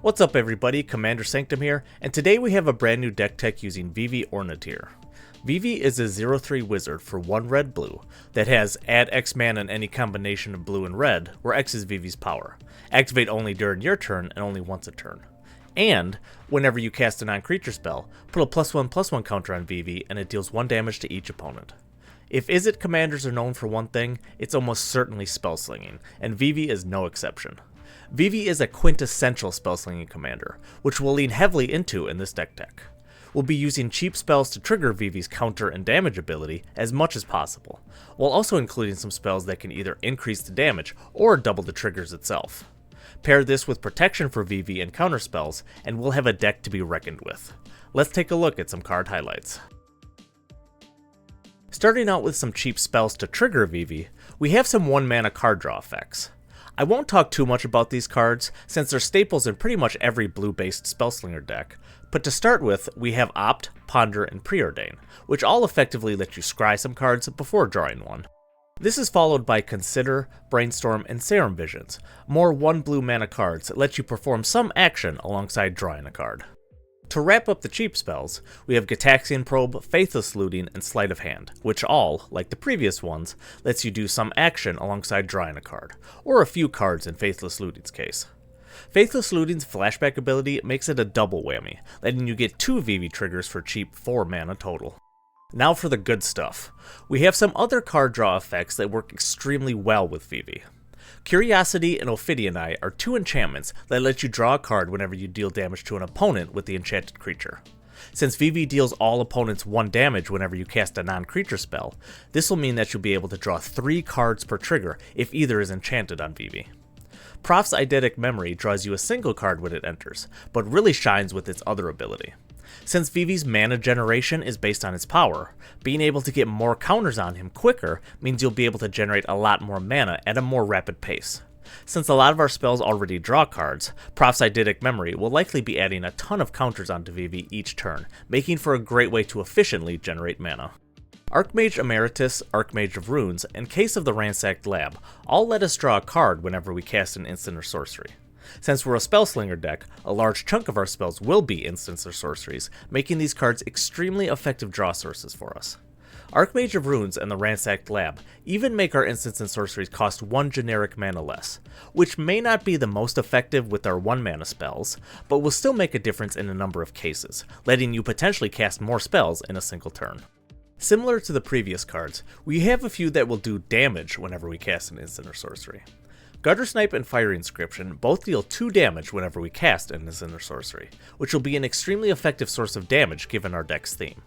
What's up everybody, Commander Sanctum here, and today we have a brand new deck tech using Vivi Ornitier. Vivi is a 0/3 wizard for 1 red-blue that has add X mana in any combination of blue and red, where X is Vivi's power. Activate only during your turn and only once a turn. And, whenever you cast a non-creature spell, put a +1/+1 counter on Vivi and it deals 1 damage to each opponent. If Izzet commanders are known for one thing, it's almost certainly spellslinging, and Vivi is no exception. Vivi is a quintessential spellslinging commander, which we'll lean heavily into in this deck tech. We'll be using cheap spells to trigger Vivi's counter and damage ability as much as possible, while also including some spells that can either increase the damage or double the triggers itself. Pair this with protection for Vivi and counter spells, and we'll have a deck to be reckoned with. Let's take a look at some card highlights. Starting out with some cheap spells to trigger Vivi, we have some 1 mana card draw effects. I won't talk too much about these cards, since they're staples in pretty much every blue-based Spellslinger deck, but to start with, we have Opt, Ponder, and Preordain, which all effectively let you scry some cards before drawing one. This is followed by Consider, Brainstorm, and Serum Visions, more 1 blue mana cards that let you perform some action alongside drawing a card. To wrap up the cheap spells, we have Gitaxian Probe, Faithless Looting, and Sleight of Hand, which all, like the previous ones, lets you do some action alongside drawing a card, or a few cards in Faithless Looting's case. Faithless Looting's flashback ability makes it a double whammy, letting you get 2 Vivi triggers for cheap 4 mana total. Now for the good stuff. We have some other card draw effects that work extremely well with Vivi. Curiosity and Ophidian Eye are 2 enchantments that let you draw a card whenever you deal damage to an opponent with the enchanted creature. Since Vivi deals all opponents 1 damage whenever you cast a non-creature spell, this will mean that you'll be able to draw 3 cards per trigger if either is enchanted on Vivi. Proph's Eidetic Memory draws you a single card when it enters, but really shines with its other ability. Since Vivi's mana generation is based on its power, being able to get more counters on him quicker means you'll be able to generate a lot more mana at a more rapid pace. Since a lot of our spells already draw cards, Proph's Eidetic Memory will likely be adding a ton of counters onto Vivi each turn, making for a great way to efficiently generate mana. Archmage Emeritus, Archmage of Runes, and Case of the Ransacked Lab all let us draw a card whenever we cast an instant or sorcery. Since we're a Spellslinger deck, a large chunk of our spells will be instants or sorceries, making these cards extremely effective draw sources for us. Archmage of Runes and the Ransacked Lab even make our instants and sorceries cost 1 generic mana less, which may not be the most effective with our 1 mana spells, but will still make a difference in a number of cases, letting you potentially cast more spells in a single turn. Similar to the previous cards, we have a few that will do damage whenever we cast an instant or sorcery. Guttersnipe and Fire Inscription both deal 2 damage whenever we cast an instant or sorcery, which will be an extremely effective source of damage given our deck's theme.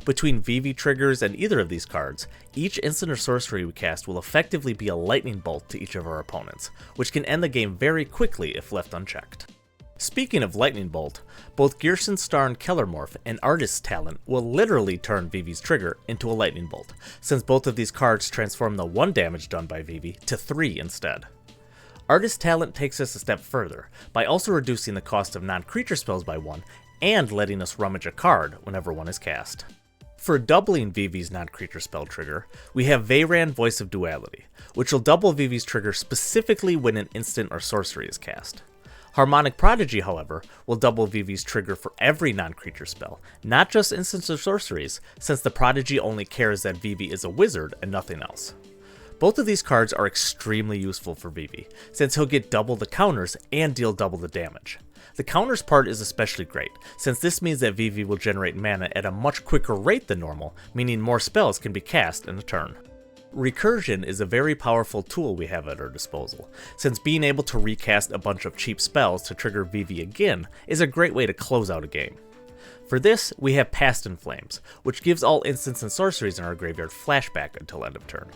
Between Vivi triggers and either of these cards, each instant or sorcery we cast will effectively be a lightning bolt to each of our opponents, which can end the game very quickly if left unchecked. Speaking of lightning bolt, both Gearson's Star and Kellermorph and Artist's Talent will literally turn Vivi's trigger into a lightning bolt, since both of these cards transform the 1 damage done by Vivi to 3 instead. Artist's Talent takes us a step further, by also reducing the cost of non-creature spells by 1, and letting us rummage a card whenever one is cast. For doubling Vivi's non-creature spell trigger, we have Veyran Voice of Duality, which will double Vivi's trigger specifically when an instant or sorcery is cast. Harmonic Prodigy, however, will double Vivi's trigger for every non-creature spell, not just instants or sorceries, since the Prodigy only cares that Vivi is a wizard and nothing else. Both of these cards are extremely useful for Vivi, since he'll get double the counters and deal double the damage. The counters part is especially great, since this means that Vivi will generate mana at a much quicker rate than normal, meaning more spells can be cast in a turn. Recursion is a very powerful tool we have at our disposal, since being able to recast a bunch of cheap spells to trigger Vivi again is a great way to close out a game. For this, we have Past in Flames, which gives all instants and sorceries in our graveyard flashback until end of turn.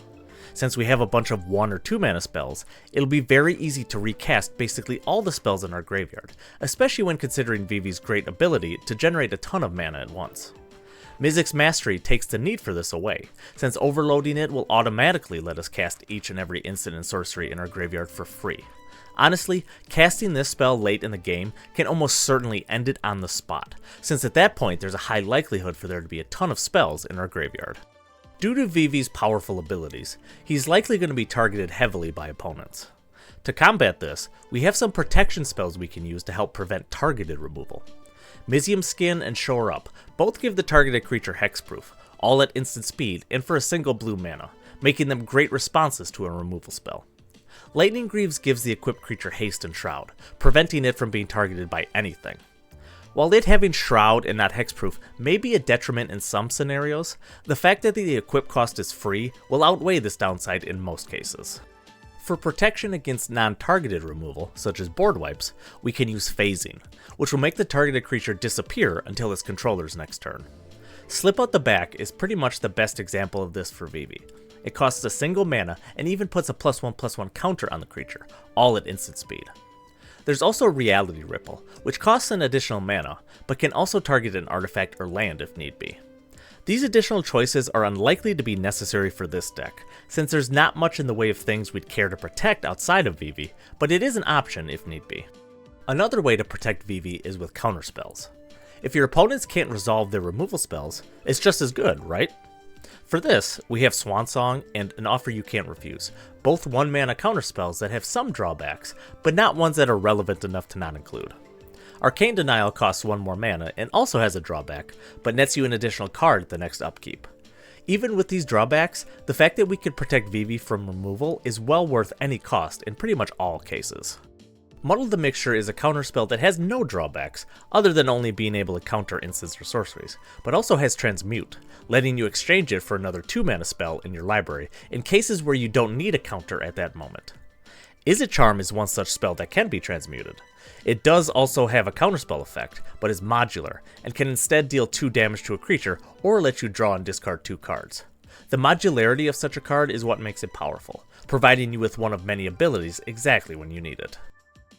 Since we have a bunch of 1 or 2 mana spells, it'll be very easy to recast basically all the spells in our graveyard, especially when considering Vivi's great ability to generate a ton of mana at once. Mizzix's Mastery takes the need for this away, since overloading it will automatically let us cast each and every instant and sorcery in our graveyard for free. Honestly, casting this spell late in the game can almost certainly end it on the spot, since at that point there's a high likelihood for there to be a ton of spells in our graveyard. Due to Vivi's powerful abilities, he's likely going to be targeted heavily by opponents. To combat this, we have some protection spells we can use to help prevent targeted removal. Mizzium Skin and Shore Up both give the targeted creature hexproof, all at instant speed and for a single blue mana, making them great responses to a removal spell. Lightning Greaves gives the equipped creature haste and Shroud, preventing it from being targeted by anything. While it having Shroud and not hexproof may be a detriment in some scenarios, the fact that the equip cost is free will outweigh this downside in most cases. For protection against non-targeted removal, such as board wipes, we can use Phasing, which will make the targeted creature disappear until its controller's next turn. Slip Out the Back is pretty much the best example of this for Vivi. It costs a single mana and even puts a +1/+1 counter on the creature, all at instant speed. There's also Reality Ripple, which costs an additional mana, but can also target an artifact or land if need be. These additional choices are unlikely to be necessary for this deck, since there's not much in the way of things we'd care to protect outside of Vivi, but it is an option if need be. Another way to protect Vivi is with counterspells. If your opponents can't resolve their removal spells, it's just as good, right? For this, we have Swansong and An Offer You Can't Refuse, both 1-mana counterspells that have some drawbacks, but not ones that are relevant enough to not include. Arcane Denial costs 1 more mana and also has a drawback, but nets you an additional card the next upkeep. Even with these drawbacks, the fact that we could protect Vivi from removal is well worth any cost in pretty much all cases. Muddle the Mixture is a counterspell that has no drawbacks, other than only being able to counter instants or sorceries, but also has Transmute, letting you exchange it for another 2-mana spell in your library in cases where you don't need a counter at that moment. Izzet Charm is one such spell that can be transmuted. It does also have a counterspell effect, but is modular, and can instead deal 2 damage to a creature or let you draw and discard 2 cards. The modularity of such a card is what makes it powerful, providing you with one of many abilities exactly when you need it.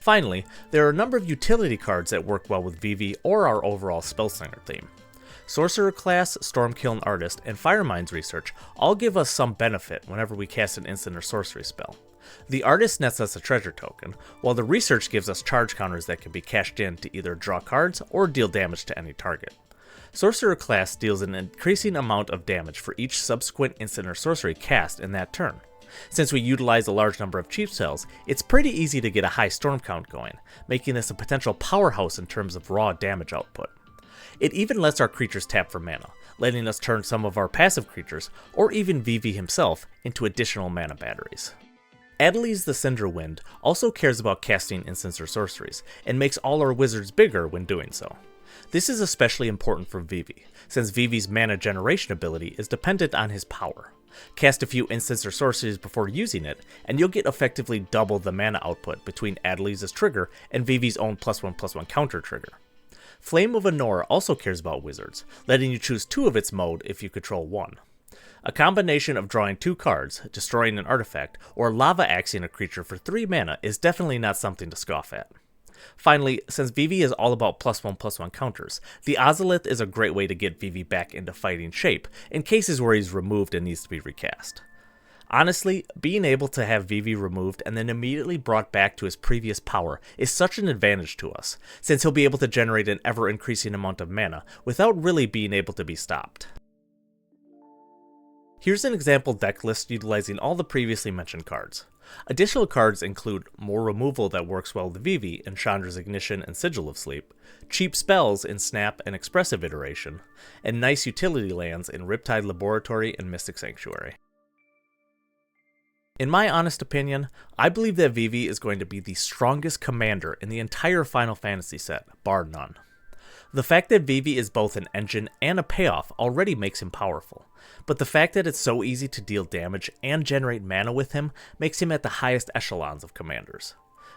Finally, there are a number of utility cards that work well with Vivi or our overall Spellslinger theme. Sorcerer Class, Stormkiln Artist, and Firemind's Research all give us some benefit whenever we cast an instant or sorcery spell. The Artist nets us a treasure token, while the Research gives us charge counters that can be cashed in to either draw cards or deal damage to any target. Sorcerer Class deals an increasing amount of damage for each subsequent instant or sorcery cast in that turn. Since we utilize a large number of cheap spells, it's pretty easy to get a high storm count going, making this a potential powerhouse in terms of raw damage output. It even lets our creatures tap for mana, letting us turn some of our passive creatures, or even Vivi himself, into additional mana batteries. Adeliz the Cinderwind also cares about casting instants or sorceries, and makes all our wizards bigger when doing so. This is especially important for Vivi, since Vivi's mana generation ability is dependent on his power. Cast a few instants or sorceries before using it, and you'll get effectively double the mana output between Adeliz's trigger and Vivi's own +1/+1 counter trigger. Flame of Anor also cares about wizards, letting you choose 2 of its mode if you control 1. A combination of drawing 2 cards, destroying an artifact, or lava axing a creature for 3 mana is definitely not something to scoff at. Finally, since Vivi is all about +1/+1 counters, the Ozolith is a great way to get Vivi back into fighting shape in cases where he's removed and needs to be recast. Honestly, being able to have Vivi removed and then immediately brought back to his previous power is such an advantage to us, since he'll be able to generate an ever-increasing amount of mana without really being able to be stopped. Here's an example deck list utilizing all the previously mentioned cards. Additional cards include more removal that works well with Vivi in Chandra's Ignition and Sigil of Sleep, cheap spells in Snap and Expressive Iteration, and nice utility lands in Riptide Laboratory and Mystic Sanctuary. In my honest opinion, I believe that Vivi is going to be the strongest commander in the entire Final Fantasy set, bar none. The fact that Vivi is both an engine and a payoff already makes him powerful, but the fact that it's so easy to deal damage and generate mana with him makes him at the highest echelons of commanders.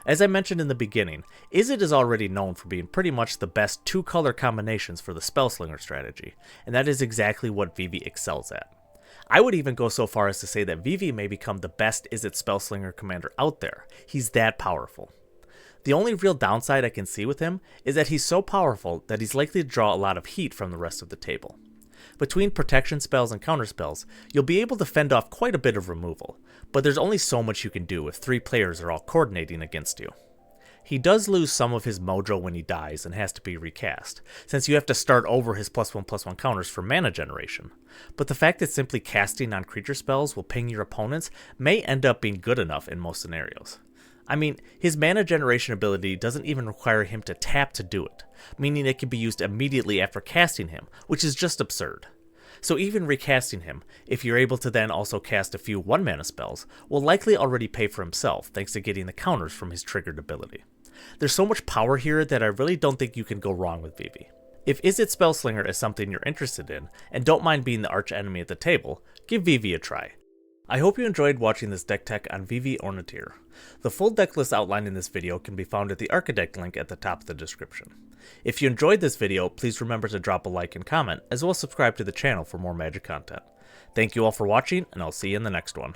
As I mentioned in the beginning, Izzet is already known for being pretty much the best 2-color combinations for the Spellslinger strategy, and that is exactly what Vivi excels at. I would even go so far as to say that Vivi may become the best Izzet Spellslinger commander out there. He's that powerful. The only real downside I can see with him is that he's so powerful that he's likely to draw a lot of heat from the rest of the table. Between protection spells and counterspells, you'll be able to fend off quite a bit of removal, but there's only so much you can do if 3 players are all coordinating against you. He does lose some of his mojo when he dies and has to be recast, since you have to start over his +1/+1 counters for mana generation, but the fact that simply casting on creature spells will ping your opponents may end up being good enough in most scenarios. I mean, his mana generation ability doesn't even require him to tap to do it, meaning it can be used immediately after casting him, which is just absurd. So even recasting him, if you're able to then also cast a few 1-mana spells, will likely already pay for himself thanks to getting the counters from his triggered ability. There's so much power here that I really don't think you can go wrong with Vivi. If Izzet Spellslinger is something you're interested in, and don't mind being the arch enemy at the table, give Vivi a try. I hope you enjoyed watching this deck tech on Vivi Ornitier. The full deck list outlined in this video can be found at the Architect link at the top of the description. If you enjoyed this video, please remember to drop a like and comment, as well as subscribe to the channel for more Magic content. Thank you all for watching, and I'll see you in the next one.